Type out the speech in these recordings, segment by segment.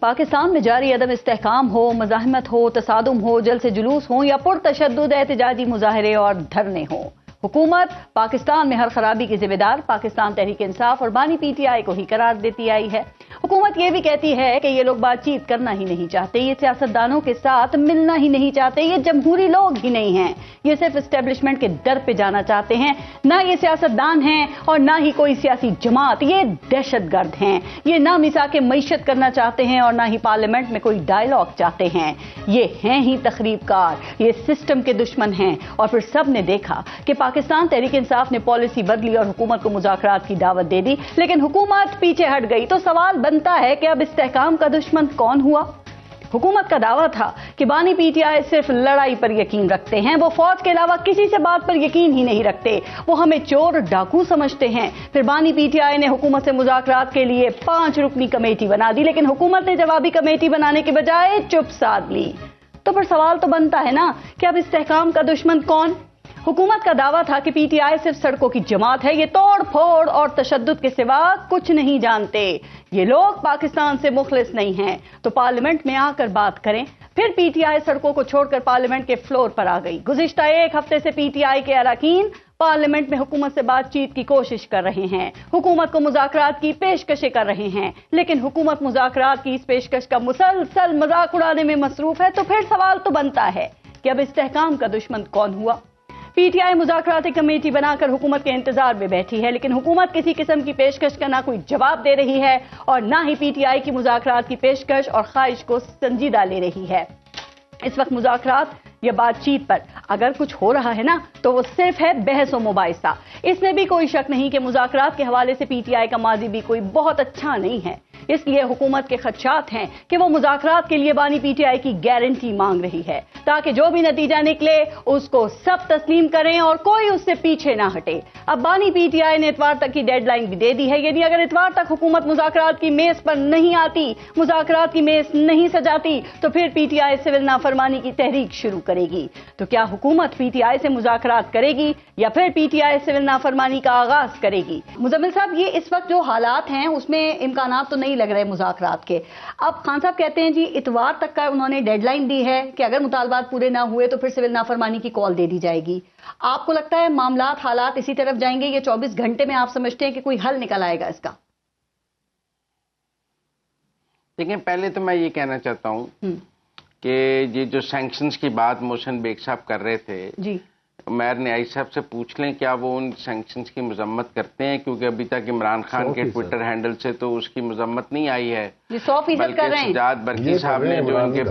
पाकिस्तान में जारी अदम इस्तेहकाम हो, मज़ाहमत हो, तसादुम हो, जलसे जुलूस हो या पुरतशद्दुद एहतजाजी मुजाहरे और धरने हो, हुकूमत पाकिस्तान में हर खराबी की जिम्मेदार पाकिस्तान तहरीक इंसाफ और बानी पीटीआई को ही करार देती आई है। हुकूमत ये भी कहती है कि ये लोग बातचीत करना ही नहीं चाहते, ये सियासतदानों के साथ मिलना ही नहीं चाहते, ये जमहूरी लोग ही नहीं हैं, ये सिर्फ एस्टेब्लिशमेंट के दर पे जाना चाहते हैं। ना ये सियासतदान हैं और ना ही कोई सियासी जमात, ये दहशतगर्द हैं। ये ना मिसाके मईशत करना चाहते हैं और ना ही पार्लियामेंट में कोई डायलॉग चाहते हैं। ये हैं ही तखरीबकार, ये सिस्टम के दुश्मन हैं। और फिर सब ने देखा कि पाकिस्तान तहरीक इंसाफ ने पॉलिसी बदली और हुकूमत को मुज़ाकरात की दावत दे दी, लेकिन हुकूमत पीछे हट गई। तो सवाल बनता है कि अब इस्तेहकाम का दुश्मन कौन हुआ? हुकूमत का दावा था कि बानी पीटीआई सिर्फ लड़ाई पर यकीन रखते हैं, वो फौज के अलावा किसी से बात पर यकीन ही नहीं रखते, वो हमें चोर डाकू समझते हैं। फिर बानी पीटीआई ने हुकूमत से मुज़ाकरात के लिए 5 रुकनी कमेटी बना दी, लेकिन हुकूमत ने जवाबी कमेटी बनाने के बजाय चुप साध ली। तो फिर सवाल तो बनता है ना कि अब इस्तेहकाम का दुश्मन कौन? हुकूमत का दावा था कि पीटीआई सिर्फ सड़कों की जमात है, ये तोड़ फोड़ और तशद्दुद के सिवा कुछ नहीं जानते, ये लोग पाकिस्तान से मुखलिस नहीं हैं। तो पार्लियामेंट में आकर बात करें। फिर पीटीआई सड़कों को छोड़कर पार्लियामेंट के फ्लोर पर आ गई। गुज़िश्ता 1 हफ्ते से पीटीआई के अरकान पार्लियामेंट में हुकूमत से बातचीत की कोशिश कर रहे हैं, हुकूमत को मुज़ाकरात की पेशकशें कर रहे हैं, लेकिन हुकूमत मुज़ाकरात की इस पेशकश का मुसलसल मजाक उड़ाने में मसरूफ है। तो फिर सवाल तो बनता है कि अब इस्तेहकाम का दुश्मन कौन हुआ? पीटीआई मुज़ाकराती कमेटी बनाकर हुकूमत के इंतजार में बैठी है, लेकिन हुकूमत किसी किस्म की पेशकश का ना कोई जवाब दे रही है और ना ही पीटीआई की मुज़ाकरात की पेशकश और ख्वाहिश को संजीदा ले रही है। इस वक्त मुज़ाकरात या बातचीत पर अगर कुछ हो रहा है ना, तो वो सिर्फ है बहस व मुबाहिसा। इसमें भी कोई शक नहीं कि मुज़ाकरात के हवाले से पीटीआई का माजी भी कोई बहुत अच्छा नहीं है। इसलिए हुकूमत के खदशात हैं कि वो मुज़ाकरात के लिए बानी पीटीआई की गारंटी मांग रही है, ताकि जो भी नतीजा निकले उसको सब तस्लीम करें और कोई उससे पीछे ना हटे। अब बानी पीटीआई ने इतवार तक की डेडलाइन भी दे दी है, यानी अगर इतवार तक हुकूमत मुज़ाकरात की मेज पर नहीं आती, मुज़ाकरात की मेज नहीं सजाती, तो फिर पीटीआई सिविल नाफरमानी की तहरीक शुरू करेगी। तो क्या हुकूमत पीटीआई से मुज़ाकरात करेगी या फिर पीटीआई सिविल नाफरमानी का आगाज करेगी? मुजम्मिल साहब, ये इस वक्त जो हालात हैं उसमें इम्कानात तो नहीं लग रहे मुज़ाकरात के। अब खान साहब कहते हैं जी इतवार तक का उन्होंने डेडलाइन दी है कि अगर मुतालबात पूरे ना हुए तो फिर सिविल नाफरमानी की कॉल दे दी जाएगी। आपको लगता है मामलात हालात इसी तरफ जाएंगे? ये 24 घंटे में आप समझते हैं कि कोई हल निकल आएगा इसका? देखिए, पहले तो मैं ये कहना चाहता हूँ कि ये जो सैंक्शंस की बात मोहसिन बेग साहब कर रहे थे जी, उमैर न्याई साहब से पूछ लें क्या वो उन सैंक्शंस की मजम्मत करते हैं, क्योंकि अभी तक इमरान खान के ट्विटर हैंडल से तो उसकी मजम्मत नहीं आई है। 100% कर रहे हैं। सजाद बरकी साहब ने जो उनके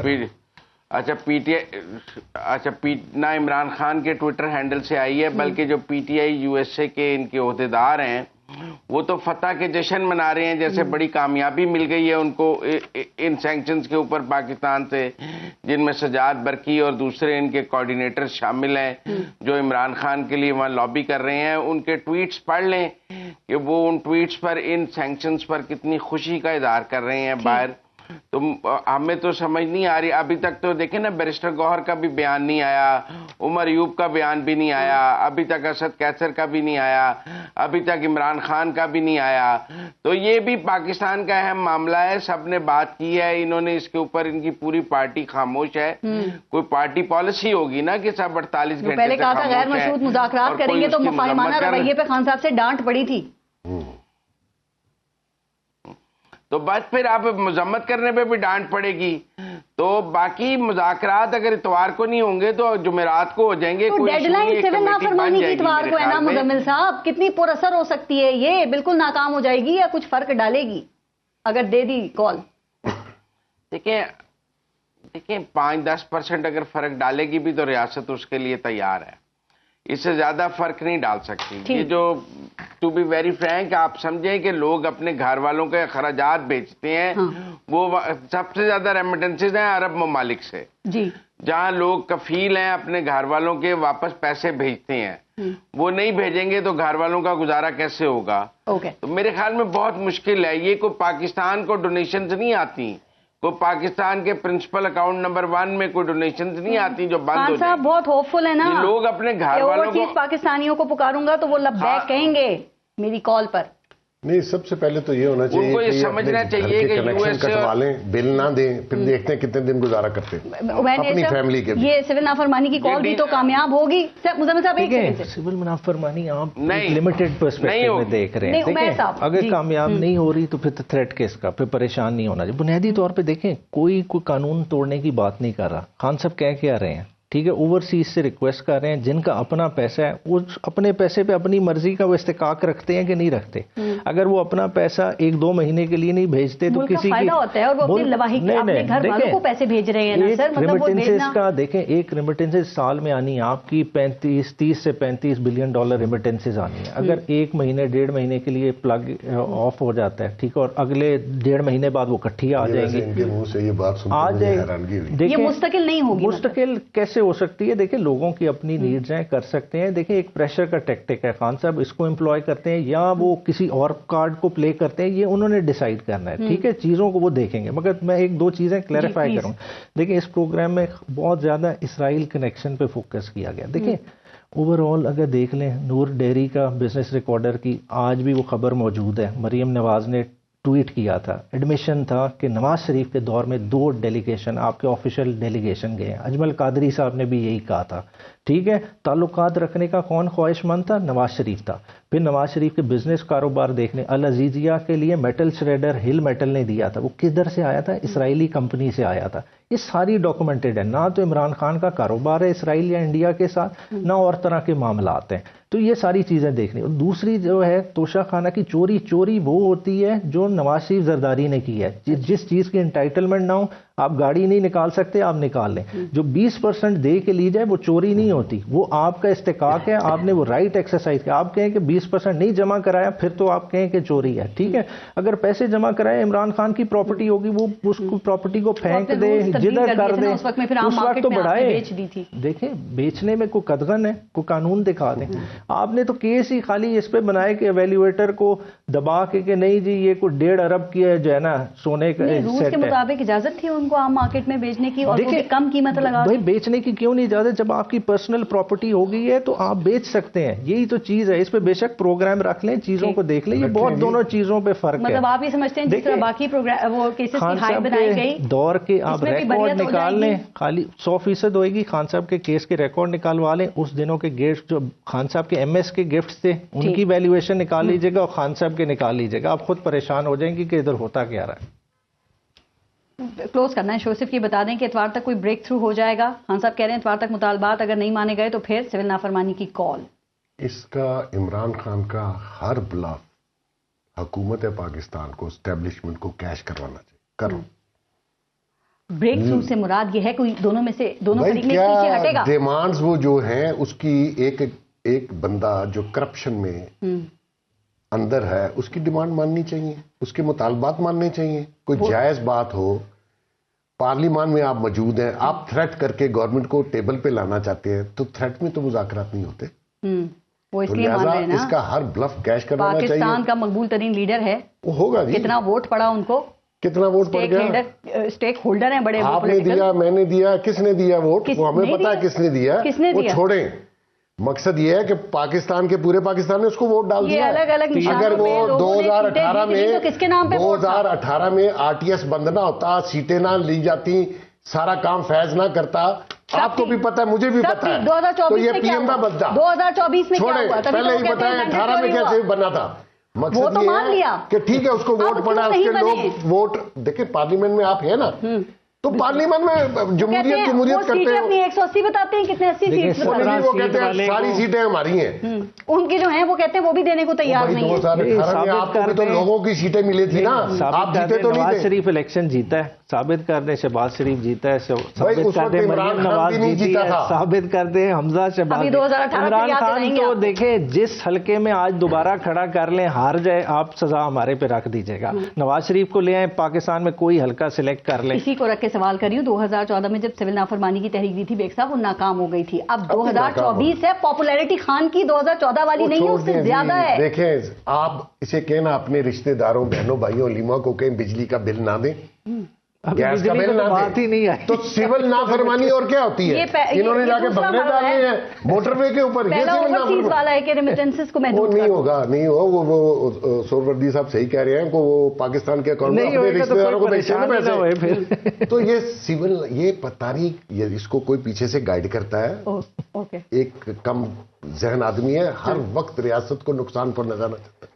ना इमरान खान के ट्विटर हैंडल से आई है, बल्कि जो पीटीआई यूएसए के इनके ओहदेदार हैं वो तो फतह के जश्न मना रहे हैं, जैसे बड़ी कामयाबी मिल गई है उनको इन सैंक्शंस के ऊपर पाकिस्तान से, जिनमें सजाद बरकी और दूसरे इनके कोऑर्डिनेटर शामिल हैं जो इमरान खान के लिए वहाँ लॉबी कर रहे हैं। उनके ट्वीट्स पढ़ लें कि वो उन ट्वीट्स पर इन सैंक्शंस पर कितनी खुशी का इजहार कर रहे हैं बाहर। तो हमें तो समझ नहीं आ रही अभी तक। तो देखें ना, बैरिस्टर गौहर का भी बयान नहीं आया, उमर अयूब का बयान भी नहीं आया, अभी तक असद कैसर का भी नहीं आया, अभी तक इमरान खान का भी नहीं आया। तो ये भी पाकिस्तान का अहम मामला है, सबने बात की है, इन्होंने इसके ऊपर इनकी पूरी पार्टी खामोश है। कोई पार्टी पॉलिसी होगी ना कि सब 48 घंटे पहले कहा था गैर मशरूत मुज़ाकरात करेंगे, तो मुफाहिमाना रवैये पे खान साहब से डांट पड़ी थी। तो बस फिर आप मजम्मत करने पे भी डांट पड़ेगी। तो बाकी मुज़ाकरात अगर इतवार को नहीं होंगे तो जुमेरात को हो जाएंगे। तो डेडलाइन सिविल नाफरमानी की इतवार को है ना मुजम्मिल साहब, कितनी पुरअसर हो सकती है ये? बिल्कुल नाकाम हो जाएगी या कुछ फर्क डालेगी अगर दे दी कॉल? देखिए 5-10% अगर फर्क डालेगी भी तो रियासत उसके लिए तैयार है, इससे ज्यादा फर्क नहीं डाल सकती। ये जो टू बी वेरी फ्रैंक आप समझें कि लोग अपने घर वालों के अखराजात बेचते हैं। वो सबसे ज्यादा रेमिटेंसेज हैं अरब ममालिक से जी, जहां लोग कफील हैं अपने घर वालों के वापस पैसे भेजते हैं। वो नहीं भेजेंगे तो घर वालों का गुजारा कैसे होगा? तो मेरे ख्याल में बहुत मुश्किल है। ये कोई पाकिस्तान को डोनेशन नहीं आती, कोई पाकिस्तान के प्रिंसिपल अकाउंट नंबर 1 में कोई डोनेशन नहीं आती जो बंद हो जाए। बहुत होपफुल है ना, लोग अपने घर वालों को, पाकिस्तानियों को पुकारूंगा तो वो लबैक कहेंगे मेरी कॉल पर। نہیں، سب سے پہلے تو یہ ہونا چاہیے ان کو یہ کہ سمجھنا چاہیے کہ کنیکشن کٹوا لیں، بل نہ دیں، پھر دیکھتے ہیں کتنے دن گزارا کرتے ہیں اپنی فیملی کے. یہ سول نافرمانی کی کال بھی تو کامیاب ہوگی. مزمل صاحب ایک سیکنڈ سے، سول نافرمانی آپ لمیٹڈ پرسپیکٹو میں دیکھ رہے ہیں. اگر کامیاب نہیں ہو رہی تو پھر تھریٹ کیس کا، پھر پریشان نہیں ہونا چاہیے. بنیادی طور پہ دیکھیں کوئی قانون توڑنے کی بات نہیں کر رہا. خان صاحب کہہ کے آ رہے ہیں، ٹھیک ہے، اوورسیز سے ریکویسٹ کر رہے ہیں جن کا اپنا پیسہ ہے وہ اپنے پیسے پہ اپنی مرضی کا وہ استحقاق رکھتے ہیں کہ نہیں رکھتے. اگر وہ اپنا پیسہ 1-2 مہینے کے لیے نہیں بھیجتے تو کسی کی ہوتا ہے اور وہ اپنے گھر والوں کو پیسے بھیج رہے ہیں. ایک ریمیٹنسز کا دیکھیں، ایک ریمیٹنسز سال میں آنی ہے آپ کی 30 سے 35 بلین ڈالر ریمیٹنسز آنی ہے. اگر 1 مہینے 1.5 مہینے کے لیے پلگ آف ہو جاتا ہے، ٹھیک ہے، اور اگلے 1.5 مہینے بعد وہ کٹھی آ جائیں گی. ان کے منہ سے یہ بات سن کے مجھے حیرانگی ہوئی. یہ مستقل نہیں ہوگی. مستقل کیسے ہو سکتی ہے؟ دیکھیں لوگوں کی اپنی نیڈز ہیں، کر سکتے ہیں. دیکھیں ایک پریشر کا ٹیکٹک ہے. خان صاحب اس کو امپلوائے کرتے ہیں یا وہ کسی اور کارڈ کو پلے کرتے ہیں، یہ انہوں نے ڈیسائیڈ کرنا ہے. ٹھیک ہے، چیزوں کو وہ دیکھیں گے. مگر میں 1-2 چیزیں کلیریفائی کروں. دیکھیں اس پروگرام میں بہت زیادہ اسرائیل کنیکشن پہ فوکس کیا گیا. دیکھیں اوور آل اگر دیکھ لیں، نور ڈیری کا بزنس ریکارڈر کی آج بھی وہ خبر موجود ہے. مریم نواز نے ٹویٹ کیا تھا، ایڈمیشن تھا کہ نواز شریف کے دور میں 2 ڈیلیگیشن آپ کے آفیشیل ڈیلیگیشن گئے ہیں. اجمل قادری صاحب نے بھی یہی کہا تھا. ٹھیک ہے، تعلقات رکھنے کا کون خواہش مند تھا؟ نواز شریف تھا. پھر نواز شریف کے بزنس کاروبار دیکھنے، العزیزیہ کے لیے میٹل شریڈر ہل میٹل نے دیا تھا. وہ کدھر سے آیا تھا؟ اسرائیلی کمپنی سے آیا تھا. یہ ساری ڈاکومنٹڈ ہے. نہ تو عمران خان کا کاروبار ہے اسرائیل یا انڈیا کے ساتھ، نہ اور طرح کے معاملات ہیں. تو یہ ساری چیزیں دیکھنی. اور دوسری جو ہے توشہ خانہ کی چوری وہ ہوتی ہے جو نواز شریف زرداری نے کی ہے. جس چیز کی انٹائٹلمنٹ نہ ہو، آپ گاڑی نہیں نکال سکتے، آپ نکال لیں. جو 20% دے کے لی جائے وہ چوری نہیں ہوتی، وہ آپ کا استحقاق ہے. آپ نے وہ رائٹ ایکسرسائز کیا. آپ کہیں کہ 20% نہیں جمع کرایا، پھر تو آپ کہیں کہ چوری ہے. ٹھیک ہے، اگر پیسے جمع کرائے، عمران خان کی پراپرٹی ہوگی، وہ اس کو پراپرٹی کو پھینک دے، جدھر کر دے، اس وقت تو بڑھائے. دیکھیں بیچنے میں کوئی قدغن ہے، کوئی قانون دکھا دیں. آپ نے تو کیس ہی خالی اس پہ بنائے کہ ایویلیویٹر کو دبا کے نہیں جی یہ کوئی 1.5 ارب کی ہے جو ہے نا سونے کا رولز کے مطابق اجازت تھی ان کو عام مارکیٹ میں بیچنے کی، اور کم قیمت لگا. بھائی بیچنے کی کیوں نہیں اجازت؟ جب آپ کی پرسنل پراپرٹی ہو گئی ہے تو آپ بیچ سکتے ہیں. یہی تو چیز ہے. اس پہ بے شک پروگرام رکھ لیں، چیزوں کو دیکھ لیں. یہ بہت دونوں چیزوں پہ فرق ہے. مطلب آپ یہ سمجھتے ہیں جس طرح باقی وہ کیسز کی ہائی بنائی گئی دور کے آپ ریکارڈ نکال لیں، خالی 100% ہوئے گی. خان صاحب کے کیس کے ریکارڈ نکالوا لیں. اس دنوں کے گفٹ جو خان صاحب کے MS کے گفٹس تھے ان کی ویلیویشن نکال لیجیے گا اور خان صاحب کے نکال لیجیے گا. آپ خود پریشان ہو جائیں گے کہ ادھر ہوتا کیا رہا ہے. کلوز کرنا ہے شو. صرف یہ بتا دیں کہ اتوار تک کوئی بریک تھرو ہو جائے گا. خان صاحب کہہ رہے ہیں اتوار تک مطالبات اگر نہیں مانے گئے تو پھر سول نافرمانی کی کال. اس کا عمران خان کا ہر بلاف حکومت پاکستان کو، اسٹیبلشمنٹ کو کیش کروانا چاہیے. کرو. بریک تھرو سے مراد یہ ہے کوئی دونوں میں سے دونوں فریق میں پیچھے ہٹے گا. ڈیمانڈز وہ جو ہیں اس کی ایک بندہ جو کرپشن میں اندر ہے اس کی ڈیمانڈ ماننی چاہیے، اس کے مطالبات ماننے چاہیے. کوئی جائز بات ہو، پارلیمان میں آپ موجود ہیں، آپ تھریٹ کر کے گورنمنٹ کو ٹیبل پہ لانا چاہتے ہیں تو تھریٹ میں تو مذاکرات نہیں ہوتے. وہ اس لیے مان رہے ہیں نا اس کا ہر بلف کیش کروانا چاہیے. پاکستان کا مقبول ترین لیڈر ہے، وہ ہوگا جی. کتنا ووٹ پڑا ان کو؟ کتنا ووٹ پڑ گیا؟ اسٹیک ہولڈر ہیں بڑے. آپ نے دیا، میں نے دیا، کس نے دیا ووٹ؟ وہ ہمیں پتا ہے کس نے دیا. وہ چھوڑیں. مقصد یہ ہے کہ پاکستان کے پورے پاکستان نے اس کو ووٹ ڈال دیا. اگر وہ 2018 میں RTS بند نہ ہوتا، سیٹیں نہ لی جاتی، سارا کام فیض نہ کرتا، آپ کو بھی پتا ہے، مجھے بھی پتا ہے، تو یہ PM نہ بنتا. 2024 میں چھوڑیں، پہلے ہی بتائیں 18 میں کیسے بنا تھا. مقصد یہ ہے کہ ٹھیک ہے اس کو ووٹ پڑا، اس کے لوگ ووٹ دیکھیں. پارلیمنٹ میں آپ ہیں نا، تو پارلیمنٹ میں جمہوریت کرتے ہیں. 180 بتاتے ہیں، کتنے 80 سیٹ وہ کہتے ہیں ساری سیٹیں ہماری ہیں. ان کی جو ہیں وہ کہتے ہیں وہ بھی دینے کو تیار نہیں ہے. 2018 میں آپ کو تو لوگوں کی سیٹیں ملی تھی نا، آپ جیتے تو نہیں تھے. نواز شریف الیکشن جیتا ہے، ثابت کر دیں شہباز شریف جیتا ہے، ثابت کر دیں مریم نواز جیتی ہے، ثابت کر دیں حمزہ شہباز. عمران خان تو دیکھیں جس حلقے میں آج دوبارہ کھڑا کر لیں، ہار جائے، آپ سزا ہمارے پہ رکھ دیجیے گا. نواز شریف کو لے آئیں، پاکستان میں کوئی حلقہ سلیکٹ کر لیں. اسی کو رکھ کے سوال کر رہی ہوں. 2014 میں جب سول نافرمانی کی تحریک دی تھی بیگ صاحب، وہ ناکام ہو گئی تھی. اب 2024 ہے، پاپولیرٹی خان کی 2014 والی نہیں ہے، اس سے زیادہ ہے. دیکھیں آپ اسے کہنا اپنے رشتہ داروں، بہنوں، بھائیوں، لیما کو کہیں بجلی کا بل نہ دیں. गैस का बिल ना बात ही नहीं दे आई। तो सिविल नाफरमानी और क्या होती है? इन्होंने जाके बंगले डाले हैं मोटरवे के ऊपर। पहला ओवरसीज वाला है कि रेमिटेंसेस को वो महदूद नहीं होगा, नहीं हो वो सोहरवर्दी साहब सही कह रहे हैं को वो पाकिस्तान के अकाउंट में अपने रिश्तेदारों को भेजते हैं पैसे। तो ये सिविल, ये तारीख, इसको कोई पीछे से गाइड करता है। ओके, एक कम जहन आदमी है, हर वक्त रियासत को नुकसान पहुंचाना चाहता है।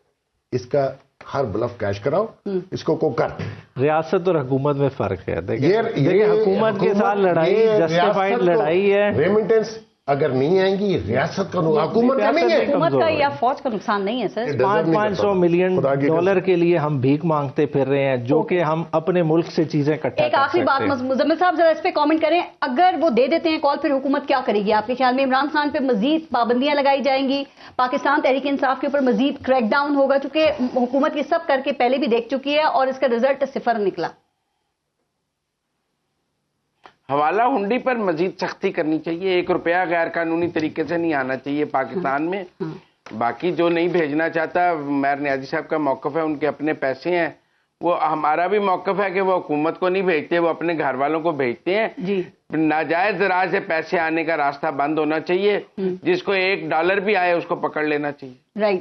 इसका हर ब्लफ कैश कराओ, इसको को कर। रियासत और हुकूमत में फर्क है। देखिए हुकूमत के साथ लड़ाई जस्टिफाइड लड़ाई है। रेमिटेंस अगर नहीं आएंगी, रियासत का हुकूमत का नहीं है, हुकूमत का या फौज का नुकसान नहीं है सर। 500 मिलियन डॉलर के लिए हम भीख मांगते फिर रहे हैं, जो कि हम अपने मुल्क से चीजें इकट्ठा एक आखिरी बात मुजम्मिल साहब जरा इस पे कमेंट करें, अगर वो दे देते हैं कॉल, फिर हुकूमत क्या करेगी आपके ख्याल में? इमरान खान पे मजीद पाबंदियां लगाई जाएंगी, पाकिस्तान तहरीक इंसाफ के ऊपर मजीद क्रैकडाउन होगा, चूंकि हुकूमत ये सब करके पहले भी देख चुकी है और इसका रिजल्ट 0 निकला। हवाला हुंडी पर मजीद सख्ती करनी चाहिए। 1 रुपया गैर कानूनी तरीके से नहीं आना चाहिए पाकिस्तान में। बाकी जो नहीं भेजना चाहता, मेयर नियाजी साहब का मौकफ है, उनके अपने पैसे हैं। वो हमारा भी मौकफ है कि वो हुकूमत को नहीं भेजते, वो अपने घर वालों को भेजते हैं जी। नाजायज राह से पैसे आने का रास्ता बंद होना चाहिए। जिसको $1 भी आए उसको पकड़ लेना चाहिए। राइट।